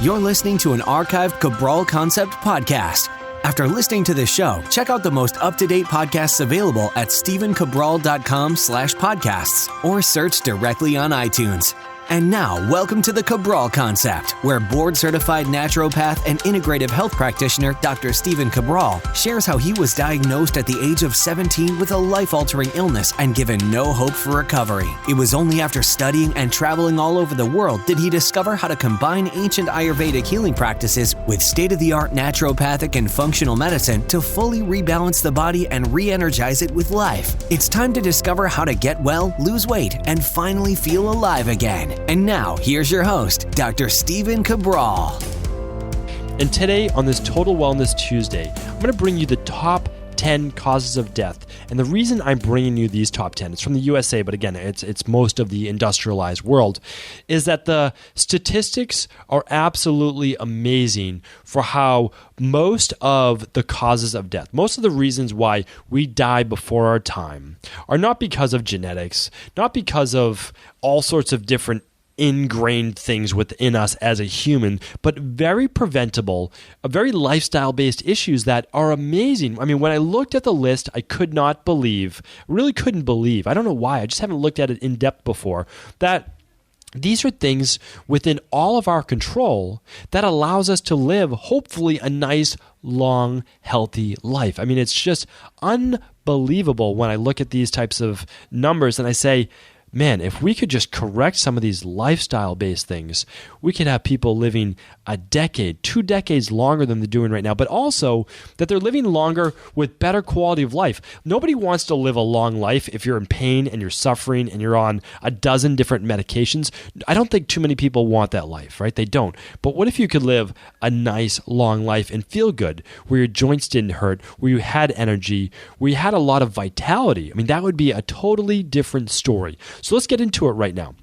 You're listening to an archived Cabral Concept podcast. After listening to this show, check out the most up-to-date podcasts available at stephencabral.com/podcasts or search directly on iTunes. And now, welcome to the Cabral Concept, where board-certified naturopath and integrative health practitioner Dr. Stephen Cabral shares how he was diagnosed at the age of 17 with a life-altering illness and given no hope for recovery. It was only after studying and traveling all over the world did he discover how to combine ancient Ayurvedic healing practices with state-of-the-art naturopathic and functional medicine to fully rebalance the body and re-energize it with life. It's time to discover how to get well, lose weight, and finally feel alive again. And now, here's your host, Dr. Stephen Cabral. And today, on this Total Wellness Tuesday, I'm going to bring you the top 10 causes of death. And the reason I'm bringing you these top 10, it's from the USA, but again, it's most of the industrialized world, is that the statistics are absolutely amazing for how most of the causes of death, most of the reasons why we die before our time, are not because of genetics, not because of all sorts of different ingrained things within us as a human, but very preventable, very lifestyle-based issues that are amazing. I mean, when I looked at the list, I could not believe, really couldn't believe, I don't know why, I just haven't looked at it in depth before, that these are things within all of our control that allows us to live, hopefully, a nice, long, healthy life. I mean, it's just unbelievable when I look at these types of numbers and I say, man, if we could just correct some of these lifestyle-based things, we could have people living a decade, 2 decades longer than they're doing right now, but also that they're living longer with better quality of life. Nobody wants to live a long life if you're in pain and you're suffering and you're on a dozen different medications. I don't think too many people want that life, right? They don't. But what if you could live a nice, long life and feel good, where your joints didn't hurt, where you had energy, where you had a lot of vitality? I mean, that would be a totally different story. So let's get into it right now.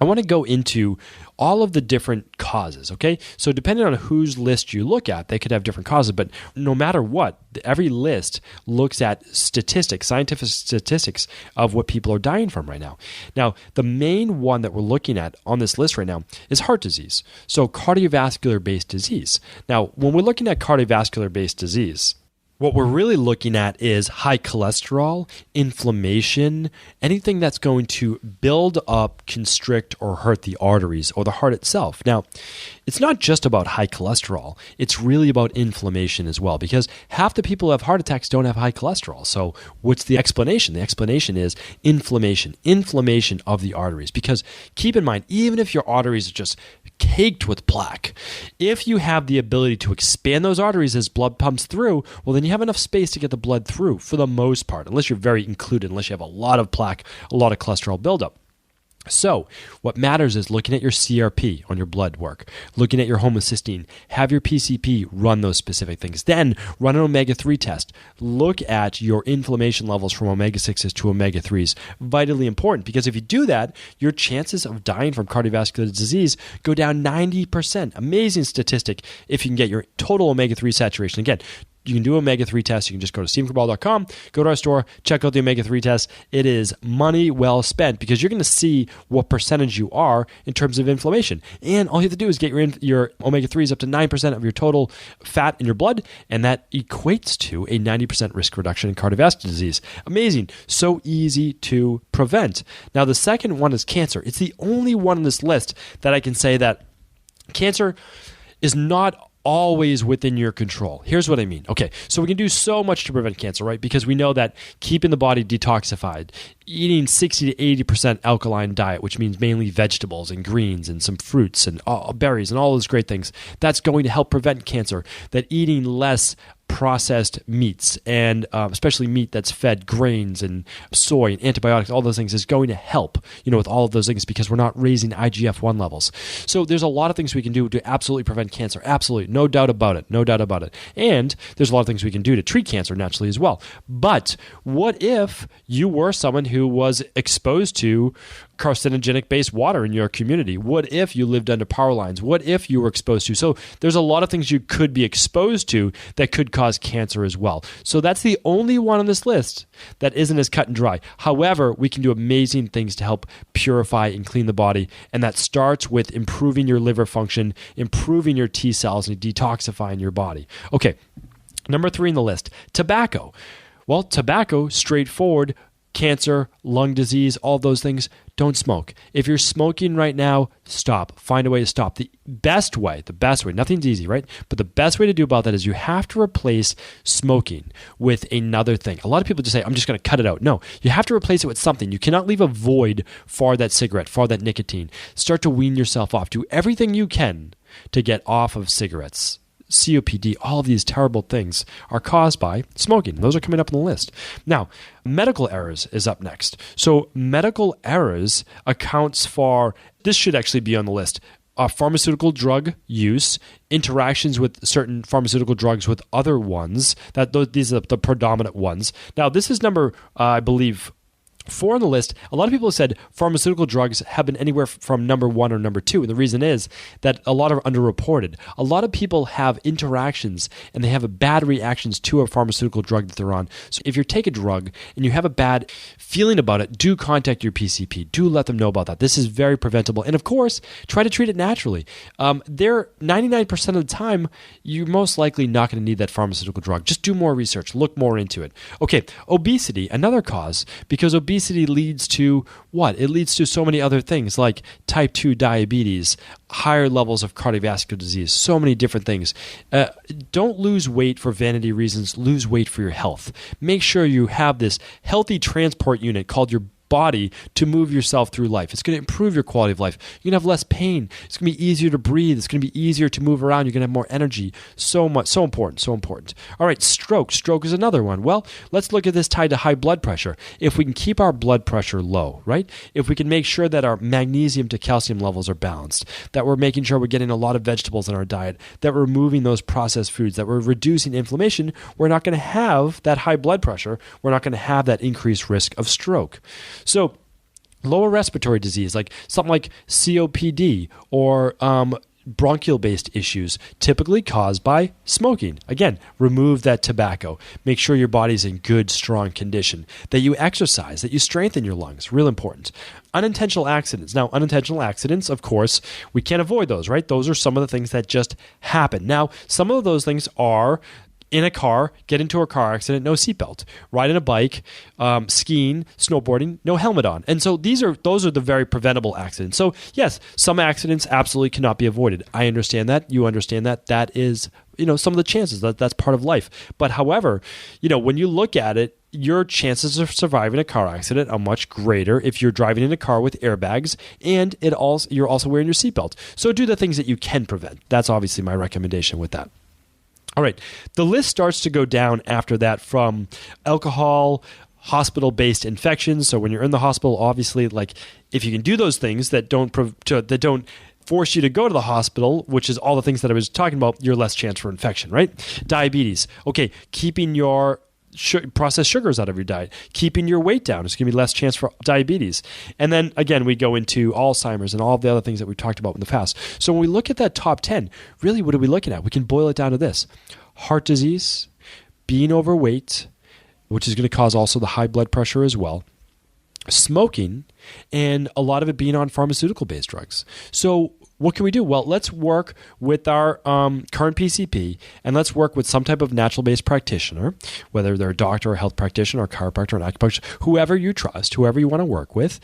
I want to go into all of the different causes, okay? So depending on whose list you look at, they could have different causes, but no matter what, every list looks at statistics, scientific statistics of what people are dying from right now. Now, the main one that we're looking at on this list right now is heart disease, so cardiovascular-based disease. Now, when we're looking at cardiovascular-based disease, what we're really looking at is high cholesterol, inflammation, anything that's going to build up, constrict, or hurt the arteries or the heart itself. Now, it's not just about high cholesterol. It's really about inflammation as well, because half the people who have heart attacks don't have high cholesterol. So what's the explanation? The explanation is inflammation of the arteries. Because keep in mind, even if your arteries are just caked with plaque, if you have the ability to expand those arteries as blood pumps through, well, then you have enough space to get the blood through for the most part, unless you're very included, unless you have a lot of plaque, a lot of cholesterol buildup. So what matters is looking at your CRP on your blood work, looking at your homocysteine, have your PCP run those specific things. Then run an omega-3 test. Look at your inflammation levels from omega-6s to omega-3s. Vitally important, because if you do that, your chances of dying from cardiovascular disease go down 90%. Amazing statistic if you can get your total omega-3 saturation. Again, you can do omega-3 test. You can just go to stephencabral.com, go to our store, check out the omega-3 test. It is money well spent, because you're going to see what percentage you are in terms of inflammation. And all you have to do is get your omega-3s up to 9% of your total fat in your blood, and that equates to a 90% risk reduction in cardiovascular disease. Amazing. So easy to prevent. Now, the second one is cancer. It's the only one on this list that I can say that cancer is not always within your control. Here's what I mean. Okay, so we can do so much to prevent cancer, right? Because we know that keeping the body detoxified, eating 60 to 80% alkaline diet, which means mainly vegetables and greens and some fruits and berries and all those great things, that's going to help prevent cancer. That eating less processed meats, and especially meat that's fed grains and soy and antibiotics, all those things is going to help, with all of those things, because we're not raising IGF-1 levels. So there's a lot of things we can do to absolutely prevent cancer. Absolutely. No doubt about it. No doubt about it. And there's a lot of things we can do to treat cancer naturally as well. But what if you were someone who was exposed to carcinogenic-based water in your community? What if you lived under power lines? What if you were exposed to? So there's a lot of things you could be exposed to that could cause cancer as well. So that's the only one on this list that isn't as cut and dry. However, we can do amazing things to help purify and clean the body, and that starts with improving your liver function, improving your T cells, and detoxifying your body. Okay, number 3 in the list, tobacco. Well, tobacco, straightforward, cancer, lung disease, all those things, don't smoke. If you're smoking right now, stop. Find a way to stop. The best way, nothing's easy, right? But the best way to do about that is you have to replace smoking with another thing. A lot of people just say, I'm just going to cut it out. No, you have to replace it with something. You cannot leave a void for that cigarette, for that nicotine. Start to wean yourself off. Do everything you can to get off of cigarettes. COPD, all of these terrible things are caused by smoking. Those are coming up on the list. Now, medical errors is up next. So medical errors accounts for, this should actually be on the list, pharmaceutical drug use, interactions with certain pharmaceutical drugs with other ones. These are the predominant ones. Now, this is number, I believe, 4 on the list. A lot of people have said pharmaceutical drugs have been anywhere from number 1 or number 2. And the reason is that a lot are underreported. A lot of people have interactions and they have bad reactions to a pharmaceutical drug that they're on. So if you take a drug and you have a bad feeling about it, do contact your PCP. Do let them know about that. This is very preventable. And of course, try to treat it naturally. 99% of the time, you're most likely not going to need that pharmaceutical drug. Just do more research. Look more into it. Okay, obesity, another cause, because obesity leads to what? It leads to so many other things like type 2 diabetes, higher levels of cardiovascular disease, so many different things. Don't lose weight for vanity reasons. Lose weight for your health. Make sure you have this healthy transport unit called your body to move yourself through life. It's going to improve your quality of life. You're going to have less pain. It's going to be easier to breathe. It's going to be easier to move around. You're going to have more energy. So important. All right, stroke. Stroke is another one. Well, let's look at this tied to high blood pressure. If we can keep our blood pressure low, right? If we can make sure that our magnesium to calcium levels are balanced, that we're making sure we're getting a lot of vegetables in our diet, that we're removing those processed foods, that we're reducing inflammation, we're not going to have that high blood pressure. We're not going to have that increased risk of stroke. So lower respiratory disease, like something like COPD or bronchial-based issues, typically caused by smoking. Again, remove that tobacco. Make sure your body's in good, strong condition, that you exercise, that you strengthen your lungs. Real important. Unintentional accidents. Now, unintentional accidents, of course, we can't avoid those, right? Those are some of the things that just happen. Now, some of those things are in a car, get into a car accident, no seatbelt. Riding a bike, skiing, snowboarding, no helmet on. And so those are the very preventable accidents. So yes, some accidents absolutely cannot be avoided. I understand that. You understand that. That is, some of the chances. That's part of life. But however, when you look at it, your chances of surviving a car accident are much greater if you're driving in a car with airbags and you're also wearing your seatbelt. So do the things that you can prevent. That's obviously my recommendation with that. All right, the list starts to go down after that from alcohol, hospital-based infections. So when you're in the hospital, obviously, like if you can do those things that don't force you to go to the hospital, which is all the things that I was talking about, you're less chance for infection, right? Diabetes. Okay, keeping your processed sugars out of your diet, keeping your weight down. It's going to be less chance for diabetes. And then again, we go into Alzheimer's and all of the other things that we've talked about in the past. So when we look at that top 10, really what are we looking at? We can boil it down to this: heart disease, being overweight, which is going to cause also the high blood pressure as well, smoking, and a lot of it being on pharmaceutical-based drugs. So what can we do? Well, let's work with our current PCP, and let's work with some type of natural-based practitioner, whether they're a doctor or a health practitioner or chiropractor or an acupuncturist, whoever you trust, whoever you want to work with.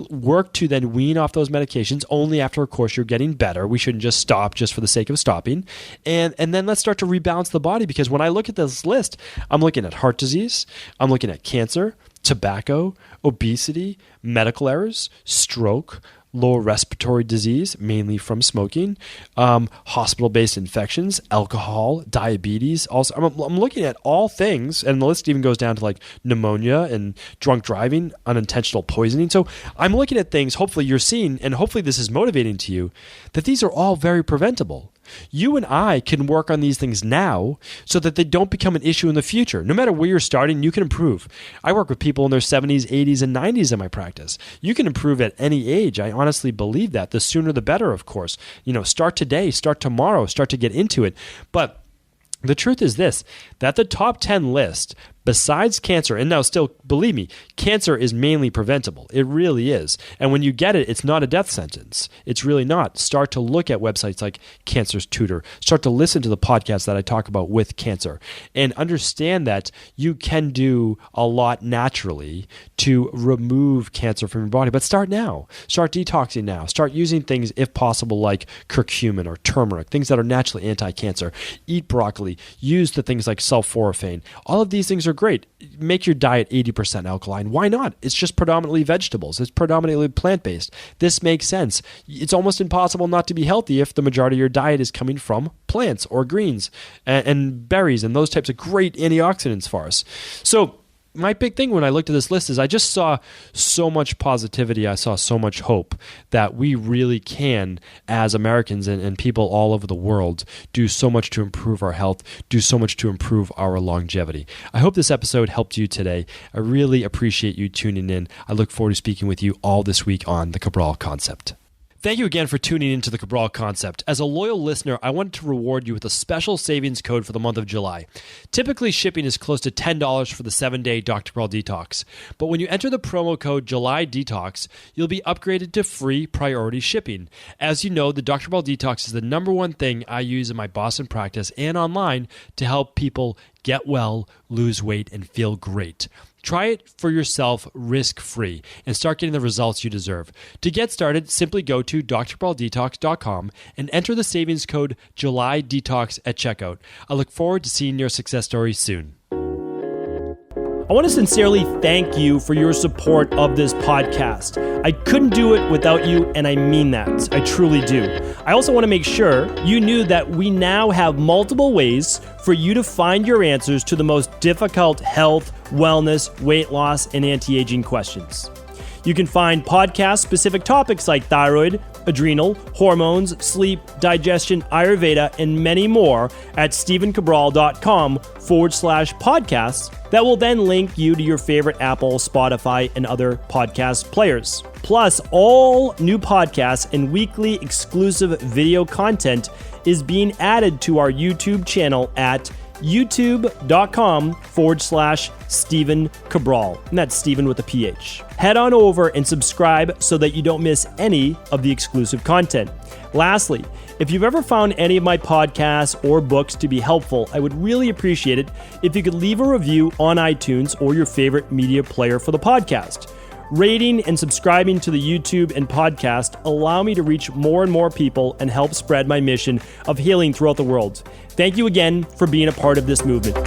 Work to then wean off those medications only after, of course, you're getting better. We shouldn't just stop just for the sake of stopping. And then let's start to rebalance the body, because when I look at this list, I'm looking at heart disease, I'm looking at cancer, tobacco, obesity, medical errors, stroke, lower respiratory disease, mainly from smoking, hospital-based infections, alcohol, diabetes. Also, I'm looking at all things, and the list even goes down to like pneumonia and drunk driving, unintentional poisoning. So I'm looking at things, hopefully you're seeing, and hopefully this is motivating to you, that these are all very preventable. You and I can work on these things now so that they don't become an issue in the future. No matter where you're starting, you can improve. I work with people in their 70s, 80s, and 90s in my practice. You can improve at any age. I honestly believe that. The sooner the better, of course. Start today, start tomorrow, start to get into it. But the truth is this, that the top 10 list, besides cancer, and now still, believe me, cancer is mainly preventable. It really is. And when you get it, it's not a death sentence. It's really not. Start to look at websites like Cancer's Tutor. Start to listen to the podcasts that I talk about with cancer. And understand that you can do a lot naturally to remove cancer from your body. But start now. Start detoxing now. Start using things, if possible, like curcumin or turmeric, things that are naturally anti-cancer. Eat broccoli. Use the things like sulforaphane. All of these things are great. Make your diet 80% alkaline. Why not? It's just predominantly vegetables. It's predominantly plant-based. This makes sense. It's almost impossible not to be healthy if the majority of your diet is coming from plants or greens and berries and those types of great antioxidants for us. So my big thing when I looked at this list is I just saw so much positivity. I saw so much hope that we really can, as Americans and people all over the world, do so much to improve our health, do so much to improve our longevity. I hope this episode helped you today. I really appreciate you tuning in. I look forward to speaking with you all this week on the Cabral Concept. Thank you again for tuning into the Cabral Concept. As a loyal listener, I wanted to reward you with a special savings code for the month of July. Typically, shipping is close to $10 for the 7-day Dr. Cabral Detox. But when you enter the promo code July Detox, you'll be upgraded to free priority shipping. As you know, the Dr. Cabral Detox is the number one thing I use in my Boston practice and online to help people get well, lose weight, and feel great. Try it for yourself risk-free and start getting the results you deserve. To get started, simply go to drcabraldetox.com and enter the savings code JULYDETOX at checkout. I look forward to seeing your success story soon. I want to sincerely thank you for your support of this podcast. I couldn't do it without you, and I mean that. I truly do. I also want to make sure you knew that we now have multiple ways for you to find your answers to the most difficult health, wellness, weight loss, and anti-aging questions. You can find podcast-specific topics like thyroid, adrenal, hormones, sleep, digestion, Ayurveda, and many more at stevencabral.com/podcasts that will then link you to your favorite Apple, Spotify, and other podcast players. Plus, all new podcasts and weekly exclusive video content is being added to our YouTube channel at youtube.com/Stephen Cabral. And that's Stephen with a PH. Head on over and subscribe so that you don't miss any of the exclusive content. Lastly, if you've ever found any of my podcasts or books to be helpful, I would really appreciate it if you could leave a review on iTunes or your favorite media player for the podcast. Rating and subscribing to the YouTube and podcast allow me to reach more and more people and help spread my mission of healing throughout the world. Thank you again for being a part of this movement.